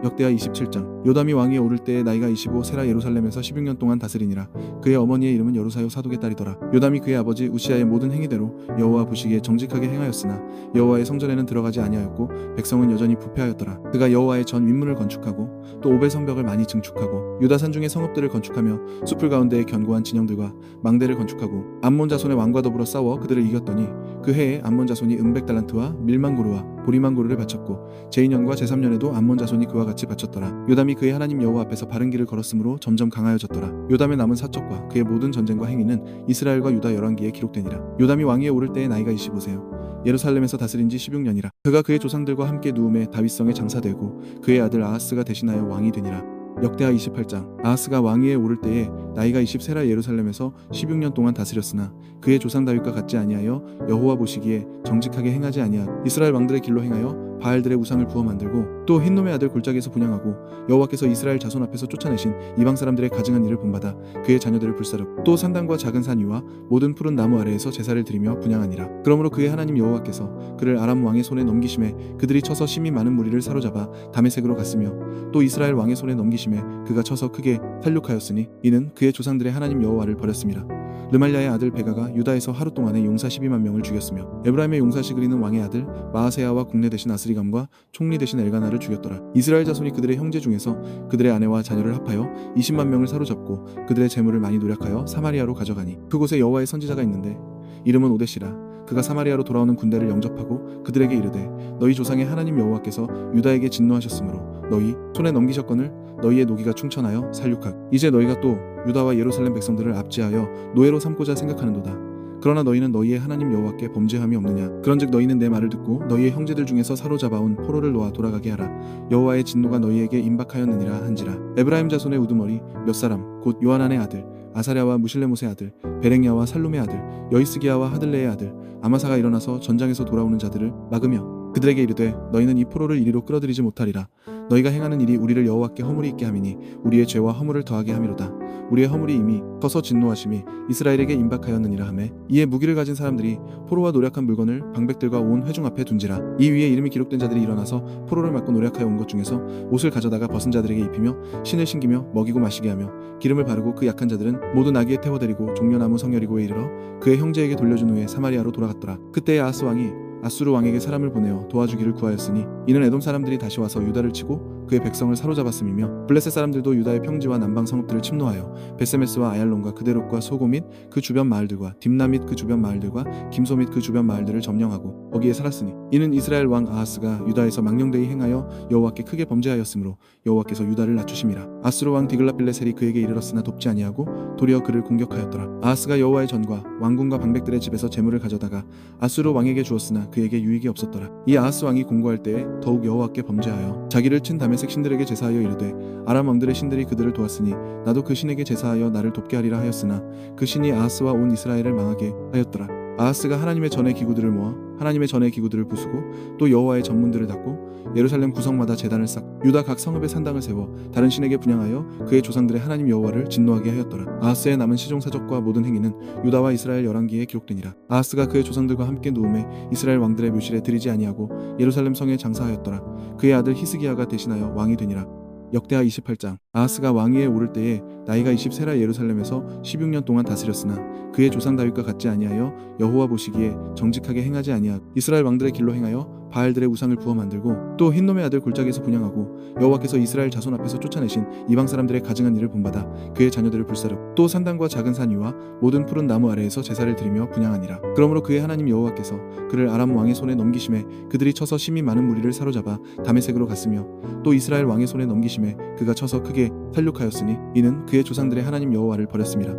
역대하 27장. 요담이 왕위에 오를 때에 나이가 25 세라 예루살렘에서 16년 동안 다스리니라. 그의 어머니의 이름은 여루사요 사독의 딸이더라. 요담이 그의 아버지 우시아의 모든 행위대로 여호와 보시기에 정직하게 행하였으나 여호와의 성전에는 들어가지 아니하였고 백성은 여전히 부패하였더라. 그가 여호와의 전 윗문을 건축하고 또 오벨 성벽을 많이 증축하고 유다 산중의 성읍들을 건축하며 숲을 가운데에 견고한 진영들과 망대를 건축하고 암몬 자손의 왕과 더불어 싸워 그들을 이겼더니 그 해에 암몬 자손이 은백달란트와 밀망고르와 보리망고르를 바쳤고 제2년과 제3년에도 암몬 자손이 그와 같이 바쳤더라. 요담이 그의 하나님 여호와 앞에서 바른 길을 걸었으므로 점점 강하여졌더라. 요담의 남은 사적과 그의 모든 전쟁과 행위는 이스라엘과 유다 열왕기에 기록되니라. 요담이 왕위에 오를 때에 나이가 25세요 예루살렘에서 다스린 지 16년이라. 그가 그의 조상들과 함께 누움에 다윗성에 장사되고 그의 아들 아하스가 대신하여 왕이 되니라. 역대하 28장. 아하스가 왕위에 오를 때에 나이가 20세라 예루살렘에서 16년 동안 다스렸으나 그의 조상 다윗과 같지 아니하여 여호와 보시기에 정직하게 행하지 아니하고 이스라엘 왕들의 길로 행하여 바알들의 우상을 부어 만들고 또 흰놈의 아들 골짜기에서 분향하고 여호와께서 이스라엘 자손 앞에서 쫓아내신 이방 사람들의 가증한 일을 본받아 그의 자녀들을 불사르고 또 산당과 작은 산 위와 모든 푸른 나무 아래에서 제사를 드리며 분향하니라. 그러므로 그의 하나님 여호와께서 그를 아람 왕의 손에 넘기심에 그들이 쳐서 심히 많은 무리를 사로잡아 다메섹으로 갔으며 또 이스라엘 왕의 손에 넘기심에 그가 쳐서 크게 살육하였으니 이는 그의 조상들의 하나님 여호와를 버렸습니다. 르말랴의 아들 베가가 유다에서 하루 동안에 용사 12만 명을 죽였으며 에브라임의 용사 시그리는 왕의 아들 마아세야와 국내 대신 아스리감과 총리 대신 엘가나를 죽였더라. 이스라엘 자손이 그들의 형제 중에서 그들의 아내와 자녀를 합하여 20만 명을 사로잡고 그들의 재물을 많이 노력하여 사마리아로 가져가니 그곳에 여호와의 선지자가 있는데 이름은 오데시라. 그가 사마리아로 돌아오는 군대를 영접하고 그들에게 이르되 너희 조상의 하나님 여호와께서 유다에게 진노하셨으므로 너희 손에 넘기셨거늘 너희의 노기가 충천하여 살육하고 이제 너희가 또 유다와 예루살렘 백성들을 압제하여 노예로 삼고자 생각하는도다. 그러나 너희는 너희의 하나님 여호와께 범죄함이 없느냐. 그런즉 너희는 내 말을 듣고 너희의 형제들 중에서 사로잡아온 포로를 놓아 돌아가게 하라. 여호와의 진노가 너희에게 임박하였느니라 한지라. 에브라임 자손의 우두머리 몇 사람 곧 요하난의 아들 아사랴와 무실레못의 아들 베랭야와 살룸의 아들 여이스기야와 하들레의 아들 아마사가 일어나서 전장에서 돌아오는 자들을 막으며 그들에게 이르되 너희는 이 포로를 이리로 끌어들이지 못하리라. 너희가 행하는 일이 우리를 여호와께 허물이 있게 함이니 우리의 죄와 허물을 더하게 함이로다. 우리의 허물이 이미 커서 진노하심이 이스라엘에게 임박하였느니라 하매 이에 무기를 가진 사람들이 포로와 노략한 물건을 방백들과 온 회중 앞에 둔지라. 이 위에 이름이 기록된 자들이 일어나서 포로를 맞고 노략하여 온 것 중에서 옷을 가져다가 벗은 자들에게 입히며 신을 신기며 먹이고 마시게 하며 기름을 바르고 그 약한 자들은 모두 나귀에 태워드리고 종려나무 성여리고에 이르러 그의 형제에게 돌려준 후에 사마리아로 돌아갔더라. 그때에 아하스 왕이 아수르 왕에게 사람을 보내어 도와주기를 구하였으니 이는 에돔 사람들이 다시 와서 유다를 치고 그의 백성을 사로잡았음이며 블레셋 사람들도 유다의 평지와 남방 성읍들을 침노하여 베세메스와 아얄론과 그데롯과 소고 및 그 주변 마을들과 딥나 및 그 주변 마을들과 김소 및 그 주변 마을들을 점령하고 거기에 살았으니 이는 이스라엘 왕 아하스가 유다에서 망령되이 행하여 여호와께 크게 범죄하였으므로 여호와께서 유다를 낮추심이라. 아수르 왕 디글라빌레셀이 그에게 이르렀으나 돕지 아니하고 도리어 그를 공격하였더라. 아하스가 여호와의 전과 왕궁과 방백들의 집에서 재물을 가져다가 아수르 왕에게 주었으나 그에게 유익이 없었더라. 이 아하스 왕이 공고할 때에 더욱 여호와께 범죄하여 자기를 친 다메섹 신들에게 제사하여 이르되 아람 왕들의 신들이 그들을 도왔으니 나도 그 신에게 제사하여 나를 돕게 하리라 하였으나 그 신이 아하스와 온 이스라엘을 망하게 하였더라. 아하스가 하나님의 전의 기구들을 모아 하나님의 전의 기구들을 부수고 또 여호와의 전문들을 닫고 예루살렘 구성마다 제단을 쌓고 유다 각 성읍에 산당을 세워 다른 신에게 분향하여 그의 조상들의 하나님 여호와를 진노하게 하였더라. 아하스의 남은 시종사적과 모든 행위는 유다와 이스라엘 열왕기에 기록되니라. 아하스가 그의 조상들과 함께 누움에 이스라엘 왕들의 묘실에 들이지 아니하고 예루살렘 성에 장사하였더라. 그의 아들 히스기야가 대신하여 왕이 되니라. 역대하 28장. 아하스가 왕위에 오를 때에 나이가 20세라 예루살렘에서 16년 동안 다스렸으나 그의 조상 다윗과 같지 아니하여 여호와 보시기에 정직하게 행하지 아니하고 이스라엘 왕들의 길로 행하여 바알들의 우상을 부어 만들고 또 흰놈의 아들 골짜기에서 분향하고 여호와께서 이스라엘 자손 앞에서 쫓아내신 이방 사람들의 가증한 일을 본받아 그의 자녀들을 불사르고 또 산당과 작은 산 위와 모든 푸른 나무 아래에서 제사를 드리며 분향하니라. 그러므로 그의 하나님 여호와께서 그를 아람 왕의 손에 넘기심에 그들이 쳐서 심히 많은 무리를 사로잡아 다메섹으로 갔으며 또 이스라엘 왕의 손에 넘기심에 그가 쳐서 크게 살육하였으니 이는 그의 조상들의 하나님 여호와를 버렸습니다.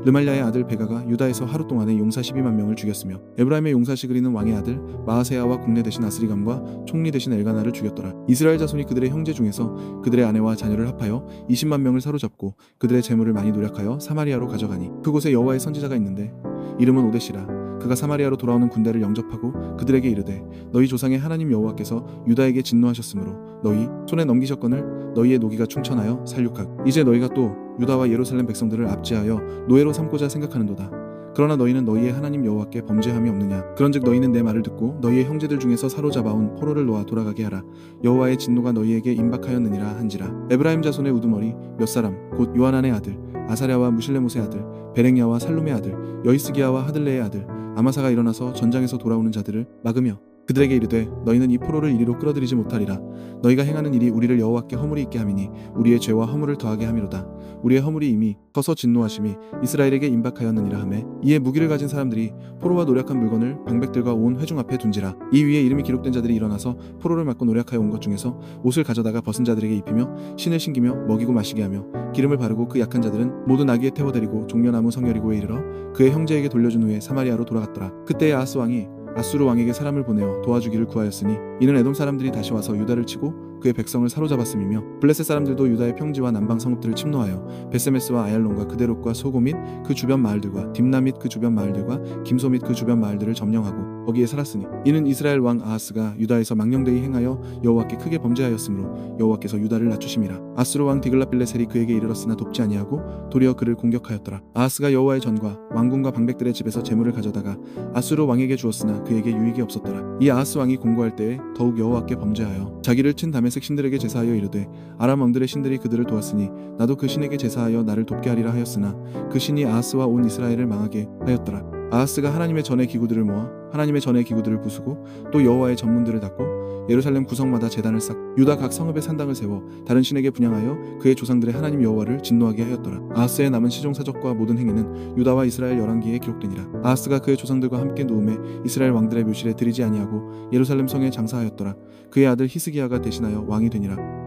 르말랴의 아들 베가가 유다에서 하루 동안에 용사 12만 명을 죽였으며 에브라임의 용사 시그리는 왕의 아들 마아세야와 국내 대신 아스리감과 총리 대신 엘가나를 죽였더라. 이스라엘 자손이 그들의 형제 중에서 그들의 아내와 자녀를 합하여 20만 명을 사로잡고 그들의 재물을 많이 노력하여 사마리아로 가져가니 그곳에 여호와의 선지자가 있는데 이름은 오데시라. 그가 사마리아로 돌아오는 군대를 영접하고 그들에게 이르되 너희 조상의 하나님 여호와께서 유다에게 진노하셨으므로 너희 손에 넘기셨거늘 너희의 노기가 충천하여 살육하고 이제 너희가 또 유다와 예루살렘 백성들을 압제하여 노예로 삼고자 생각하는도다. 그러나 너희는 너희의 하나님 여호와께 범죄함이 없느냐. 그런즉 너희는 내 말을 듣고 너희의 형제들 중에서 사로잡아온 포로를 놓아 돌아가게 하라. 여호와의 진노가 너희에게 임박하였느니라 한지라. 에브라임 자손의 우두머리 몇 사람 곧 요하난의 아들 아사랴와 무실레못의 아들 베렉야와 살룸의 아들 여이스기야와 하들레의 아들 아마사가 일어나서 전장에서 돌아오는 자들을 막으며 그들에게 이르되 너희는 이 포로를 이리로 끌어들이지 못하리라. 너희가 행하는 일이 우리를 여호와께 허물이 있게 함이니 우리의 죄와 허물을 더하게 함이로다. 우리의 허물이 이미 커서 진노하심이 이스라엘에게 임박하였느니라 하매 이에 무기를 가진 사람들이 포로와 노략한 물건을 방백들과 온 회중 앞에 둔지라. 이 위에 이름이 기록된 자들이 일어나서 포로를 맞고 노략하여 온 것 중에서 옷을 가져다가 벗은 자들에게 입히며 신을 신기며 먹이고 마시게 하며 기름을 바르고 그 약한 자들은 모두 나귀에 태워 데리고 종려나무 성여리고에 이르러 그의 형제에게 돌려준 후에 사마리아로 돌아갔더라. 그때에 아하스 왕이 아수르 왕에게 사람을 보내어 도와주기를 구하였으니 이는 에돔 사람들이 다시 와서 유다를 치고 그의 백성을 사로잡았음이며 블레셋 사람들도 유다의 평지와 남방 성읍들을 침노하여 베세메스와 아얄론과 그데롯과 소고 및 그 주변 마을들과 딥나 및 그 주변 마을들과 김소 및 그 주변 마을들을 점령하고 거기에 살았으니 이는 이스라엘 왕 아하스가 유다에서 망령되이 행하여 여호와께 크게 범죄하였으므로 여호와께서 유다를 낮추심이라. 아수르 왕 디글라빌레셀이 그에게 이르렀으나 돕지 아니하고 도리어 그를 공격하였더라. 아하스가 여호와의 전과 왕궁과 방백들의 집에서 재물을 가져다가 아수르 왕에게 주었으나 그에게 유익이 없었더라. 이 아하스 왕이 공고할 때에 더욱 여호와께 범죄하여 자기를 친 다메섹 신들에게 제사하여 이르되 아람 왕들의 신들이 그들을 도왔으니 나도 그 신에게 제사하여 나를 돕게 하리라 하였으나 그 신이 아하스와 온 이스라엘을 망하게 하였더라. 아하스가 하나님의 전의 기구들을 모아 하나님의 전의 기구들을 부수고 또 여호와의 전문들을 닫고 예루살렘 구성마다 제단을 쌓고 유다 각 성읍에 산당을 세워 다른 신에게 분향하여 그의 조상들의 하나님 여호와를 진노하게 하였더라. 아하스의 남은 시종사적과 모든 행위는 유다와 이스라엘 열왕기에 기록되니라. 아하스가 그의 조상들과 함께 누움에 이스라엘 왕들의 묘실에 들이지 아니하고 예루살렘 성에 장사하였더라. 그의 아들 히스기야가 대신하여 왕이 되니라.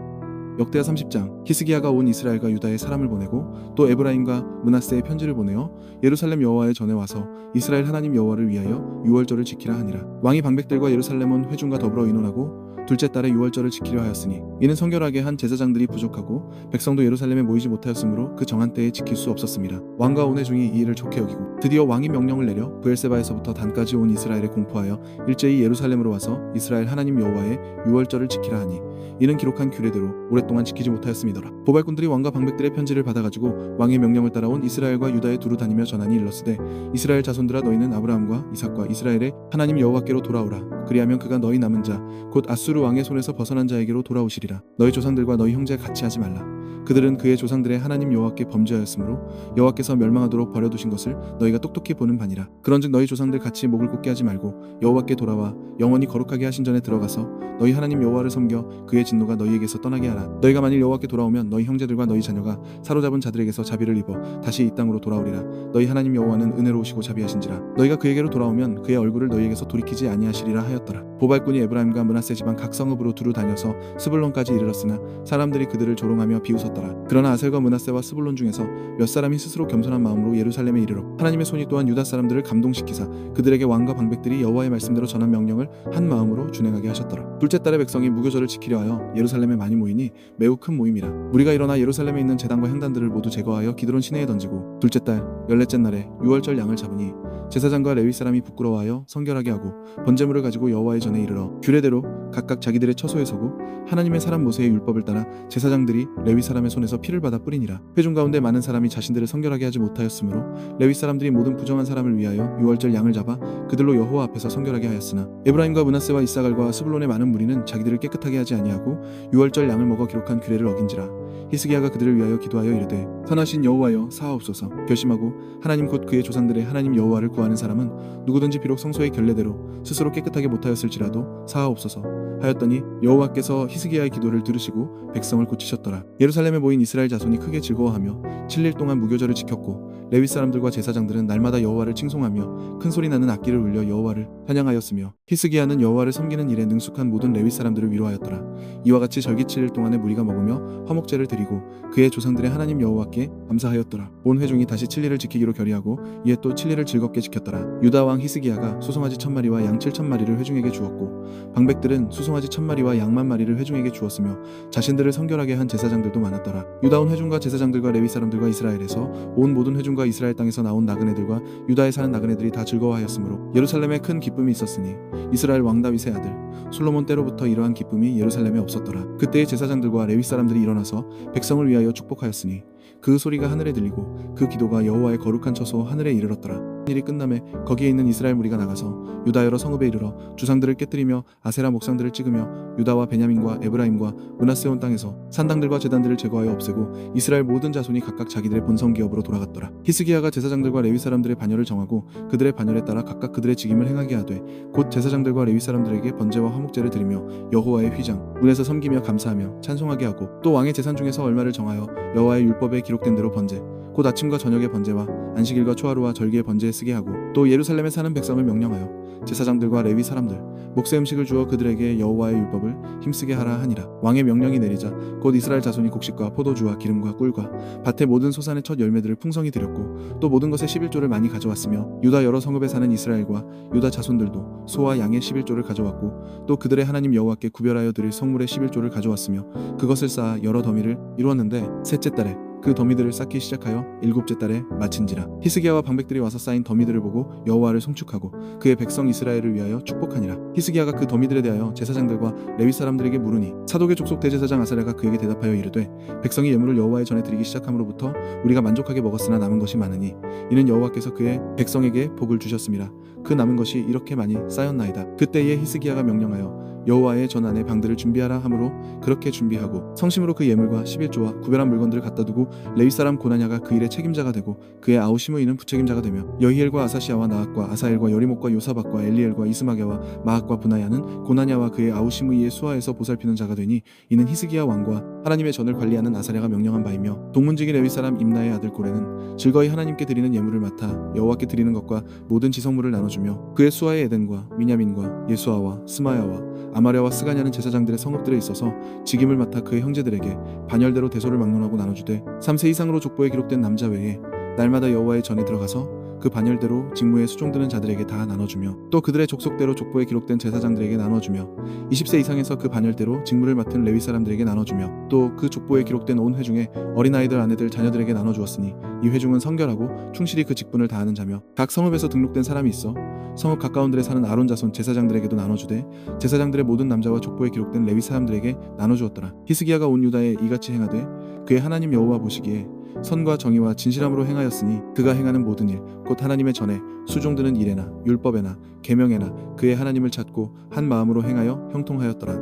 역대하 30장. 히스기야가 온 이스라엘과 유다에 사람을 보내고 또 에브라임과 므낫세에 편지를 보내어 예루살렘 여호와의 전에 와서 이스라엘 하나님 여호와를 위하여 유월절을 지키라 하니라. 왕이 방백들과 예루살렘 온 회중과 더불어 의논하고 둘째 달에 유월절을 지키려 하였으니 이는 성결하게 한 제사장들이 부족하고 백성도 예루살렘에 모이지 못하였으므로 그 정한 때에 지킬 수 없었습니다. 왕과 온 회중이 이 일을 좋게 여기고 드디어 왕이 명령을 내려 브엘세바에서부터 단까지 온 이스라엘에 공포하여 일제히 예루살렘으로 와서 이스라엘 하나님 여호와의 유월절을 지키라 하니 이는 기록한 규례대로 오랫동안 지키지 못하였음이더라. 보발꾼들이 왕과 방백들의 편지를 받아가지고 왕의 명령을 따라온 이스라엘과 유다에 두루 다니며 전하니 일렀으되 이스라엘 자손들아 너희는 아브라함과 이삭과 이스라엘의 하나님 여호와께로 돌아오라. 그리하면 그가 너희 남은 자 곧 아수르 왕의 손에서 벗어난 자에게로 돌아오시리라. 너희 조상들과 너희 형제 같이 하지 말라. 그들은 그의 조상들의 하나님 여호와께 범죄하였으므로 여호와께서 멸망하도록 버려두신 것을 너희가 똑똑히 보는 바니라. 그런즉 너희 조상들 같이 목을 곱게 하지 말고 여호와께 돌아와 영원히 거룩하게 하신 전에 들어가서 너희 하나님 여호와를 섬겨 그의 진노가 너희에게서 떠나게 하라. 너희가 만일 여호와께 돌아오면 너희 형제들과 너희 자녀가 사로잡은 자들에게서 자비를 입어 다시 이 땅으로 돌아오리라. 너희 하나님 여호와는 은혜로우시고 자비하신지라. 너희가 그에게로 돌아오면 그의 얼굴을 너희에게서 돌이키지 아니하시리라 하였더라. 보발꾼이 에브라임과 므낫세 지방 각 성읍으로 두루 다녀서 스불론까지 이르렀으나 사람들이 그들을 조롱하며 비웃었더라. 그러나 아셀과 므낫세와 스불론 중에서 몇 사람이 스스로 겸손한 마음으로 예루살렘에 이르러 하나님의 손이 또한 유다 사람들을 감동시키사 그들에게 왕과 방백들이 여호와의 말씀대로 전한 명령을 한 마음으로 준행하게 하셨더라. 둘째 달에 백성이 무교절을 지키려 하여 예루살렘에 많이 모이니 매우 큰 모임이라. 무리가 일어나 예루살렘에 있는 제단과 향단들을 모두 제거하여 기드론 시내에 던지고 둘째 달 열넷째 날에 유월절 양을 잡으니 제사장과 레위 사람이 부끄러워하여 성결하게 하고 번제물을 가지고 여호와의 전에 이르러 규례대로 각각 자기들의 처소에 서고 하나님의 사람 모세의 율법을 따라 제사장들이 레위 사람의 손에서 피를 받아 뿌리니라. 회중 가운데 많은 사람이 자신들을 성결하게 하지 못하였으므로 레위 사람들이 모든 부정한 사람을 위하여 유월절 양을 잡아 그들로 여호와 앞에서 성결하게 하였으나 에브라임과 므낫세와 이사갈과 스불론의 많은 무리는 자기들을 깨끗하게 하지 아니하고 유월절 양을 먹어 기록한 규례를 어긴지라. 히스기야가 그들을 위하여 기도하여 이르되 선하신 여호와여 사하옵소서. 결심하고 하나님 곧 그의 조상들의 하나님 여호와를 구하는 사람은 누구든지 비록 성소의 결례대로 스스로 깨끗하게 못하였을지라도 사하옵소서 하였더니 여호와께서 히스기야의 기도를 들으시고 백성을 고치셨더라. 예루살렘에 모인 이스라엘 자손이 크게 즐거워하며 7일 동안 무교절을 지켰고 레위 사람들과 제사장들은 날마다 여호와를 칭송하며 큰 소리 나는 악기를 울려 여호와를 찬양하였으며 히스기야는 여호와를 섬기는 일에 능숙한 모든 레위 사람들을 위로하였더라. 이와 같이 절기 7일 동안에 무리가 먹으며 화목제를 드리고 그의 조상들의 하나님 여호와께 감사하였더라. 온 회중이 다시 7일을 지키기로 결의하고 이에 또 7일을 즐겁게 지켰더라. 유다 왕 히스기야가 수송아지 1000마리와 양 7000마리를 회중에게 주었고 방백들은 수송아지 1000마리와 양 10,000마리를 회중에게 주었으며 자신들을 성결하게 한 제사장들도 많았더라. 유다 온 회중과 제사장들과 레위 사람들과 이스라엘에서 온 모든 회중과 이스라엘 땅에서 나온 나그네들과 유다에 사는 나그네들이 다 즐거워하였으므로 예루살렘에 큰 기쁨이 있었으니 이스라엘 왕 다윗의 아들 솔로몬 때로부터 이러한 기쁨이 예루살렘에 없었더라. 그때의 제사장들과 레위 사람들이 일어나서 백성을 위하여 축복하였으니 그 소리가 하늘에 들리고 그 기도가 여호와의 거룩한 처소 하늘에 이르렀더라. 일이 끝남에 거기에 있는 이스라엘 무리가 나가서 유다 여러 성읍에 이르러 주상들을 깨뜨리며 아세라 목상들을 찍으며 유다와 베냐민과 에브라임과 므낫세 온 땅에서 산당들과 제단들을 제거하여 없애고 이스라엘 모든 자손이 각각 자기들의 본성 기업으로 돌아갔더라. 히스기야가 제사장들과 레위 사람들의 반열을 정하고 그들의 반열에 따라 각각 그들의 직임을 행하게 하되 곧 제사장들과 레위 사람들에게 번제와 화목제를 드리며 여호와의 휘장 문에서 섬기며 감사하며 찬송하게 하고 또 왕의 재산 중에서 얼마를 정하여 여호와의 율법에 기록된 대로 번제 곧 아침과 저녁의 번제와 안식일과 초하루와 절기의 번제에 쓰게 하고 또 예루살렘에 사는 백성을 명령하여 제사장들과 레위 사람들 목세 음식을 주어 그들에게 여호와의 율법을 힘쓰게 하라 하니라. 왕의 명령이 내리자 곧 이스라엘 자손이 곡식과 포도주와 기름과 꿀과 밭의 모든 소산의 첫 열매들을 풍성히 드렸고 또 모든 것의 11조를 많이 가져왔으며 유다 여러 성읍에 사는 이스라엘과 유다 자손들도 소와 양의 11조를 가져왔고 또 그들의 하나님 여호와께 구별하여 드릴 성물의 11조를 가져왔으며 그것을 쌓아 여러 더미를 이루었는데 셋째 달에 그 더미들을 쌓기 시작하여 일곱째 달에 마친지라. 히스기야와 방백들이 와서 쌓인 더미들을 보고 여호와를 송축하고 그의 백성 이스라엘을 위하여 축복하니라. 히스기야가 그 더미들에 대하여 제사장들과 레위 사람들에게 물으니 사독의 족속 대제사장 아사랴가 그에게 대답하여 이르되 백성이 예물을 여호와의 전에 드리기 시작함으로부터 우리가 만족하게 먹었으나 남은 것이 많으니 이는 여호와께서 그의 백성에게 복을 주셨음이라. 그 남은 것이 이렇게 많이 쌓였나이다. 그때에 히스기야가 명령하여 여호와의 전 안에 방들을 준비하라 하므로 그렇게 준비하고 성심으로 그 예물과 11조와 구별한 물건들을 갖다 두고 레위 사람 고나냐가 그 일의 책임자가 되고 그의 아우시므 이는 부책임자가 되며 여히엘과 아사시아와 나앗과 아사엘과 여리목과 요사박과 엘리엘과 이스마게와 마학과 분하야는 고나냐와 그의 아우시므 이의 수하에서 보살피는 자가 되니 이는 히스기야 왕과 하나님의 전을 관리하는 아사랴가 명령한 바이며 동문지기 레위 사람 임나의 아들 고레는 즐거이 하나님께 드리는 예물을 맡아 여호와께 드리는 것과 모든 지성물을 나눠주며 그의 수하의 에덴과 미냐민과 예수아와 스마야와 아마랴와 스가냐는 제사장들의 성읍들에 있어서 직임을 맡아 그의 형제들에게 반열대로 대소를 막론하고 나눠주되 3세 이상으로 족보에 기록된 남자 외에 날마다 여호와의 전에 들어가서 그 반열대로 직무에 수종드는 자들에게 다 나눠주며 또 그들의 족속대로 족보에 기록된 제사장들에게 나눠주며 20세 이상에서 그 반열대로 직무를 맡은 레위 사람들에게 나눠주며 또 그 족보에 기록된 온 회중에 어린아이들 아내들 자녀들에게 나눠주었으니 이 회중은 성결하고 충실히 그 직분을 다하는 자며 각 성읍에서 등록된 사람이 있어 성읍 가까운 데에 사는 아론 자손 제사장들에게도 나눠주되 제사장들의 모든 남자와 족보에 기록된 레위 사람들에게 나눠주었더라. 히스기야가 온 유다에 이같이 행하되 그의 하나님 여호와 보시기에 선과 정의와 진실함으로 행하였으니 그가 행하는 모든 일 곧 하나님의 전에 수종드는 일에나 율법에나 계명에나 그의 하나님을 찾고 한 마음으로 행하여 형통하였더라.